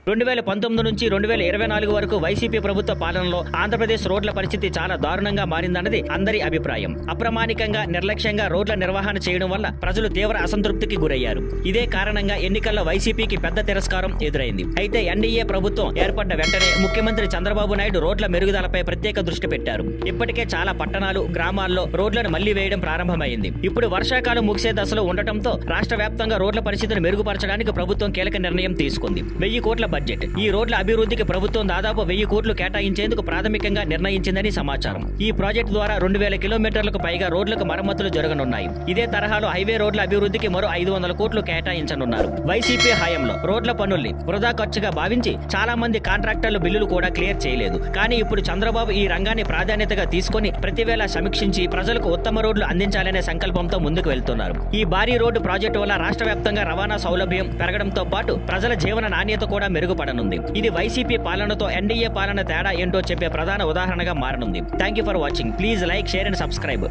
2019 నుంచి 2024 వరకు వైసీపీ ప్రభుత్వ పాలనలో ఆంధ్రప్రదేశ్ రోడ్ల పరిస్థితి చాలా దారుణంగా మారిందన్నది అందరి అభిప్రాయం. అప్రమాణికంగా నిర్లక్ష్యంగా రోడ్ల నిర్వహణ చేయడం వల్ల ప్రజలు తీవ్ర అసంతృప్తికి గురయ్యారు. ఇదే కారణంగా ఎన్నికల్లో వైసీపీకి పెద్ద తిరస్కారం ఎదురైంది. అయితే ఎన్డీఏ ప్రభుత్వం ఏర్పడ్డ వెంటనే ముఖ్యమంత్రి చంద్రబాబు నాయుడు రోడ్ల మెరుగుదలపై ప్రత్యేక దృష్టి పెట్టారు. ఇప్పటికే చాలా పట్టణాలు, గ్రామాల్లో రోడ్లను మళ్లీ వేయడం ప్రారంభమైంది. ఇప్పుడు వర్షాకాలం ముగిసే దశలో ఉండటంతో రాష్ట్ర వ్యాప్తంగా రోడ్ల పరిస్థితిని మెరుగుపరచడానికి ప్రభుత్వం కీలక నిర్ణయం తీసుకుంది. 1000 కోట్ల బడ్జెట్. ఈ రోడ్ల అభివృద్ధికి ప్రభుత్వం దాదాపు 1000 కోట్లు కేటాయించేందుకు ప్రాథమికంగా నిర్ణయించిందని సమాచారం. ఈ ప్రాజెక్టు ద్వారా 2000 కిలోమీటర్లకు పైగా రోడ్లకు మరమ్మతులు జరగనున్నాయి. ఇదే తరహాలో హైవే రోడ్ల అభివృద్ధికి మరో 500 కోట్లు కేటాయించనున్నారు. వైసీపీ హయాంలో రోడ్ల పనుల్ని వృధా ఖర్చుగా భావించి చాలా మంది కాంట్రాక్టర్లు బిల్లులు కూడా క్లియర్ చేయలేదు. కానీ ఇప్పుడు చంద్రబాబు ఈ రంగాన్ని ప్రాధాన్యతగా తీసుకుని ప్రతివేళ సమీక్షించి ప్రజలకు ఉత్తమ రోడ్లు అందించాలనే సంకల్పంతో ముందుకు వెళ్తున్నారు. ఈ భారీ రోడ్డు ప్రాజెక్టు వల్ల రాష్ట్ర వ్యాప్తంగా రవాణా సౌలభ్యం పెరగడంతో పాటు ప్రజల జీవన నాణ్యత కూడా మెరుగుపడనుంది. ఇది వైసీపీ పాలనతో ఎన్డీఏ పాలన తేడా ఏంటో చెప్పే ప్రధాన ఉదాహరణగా మారనుంది. Thank you for watching. Please like, share and subscribe.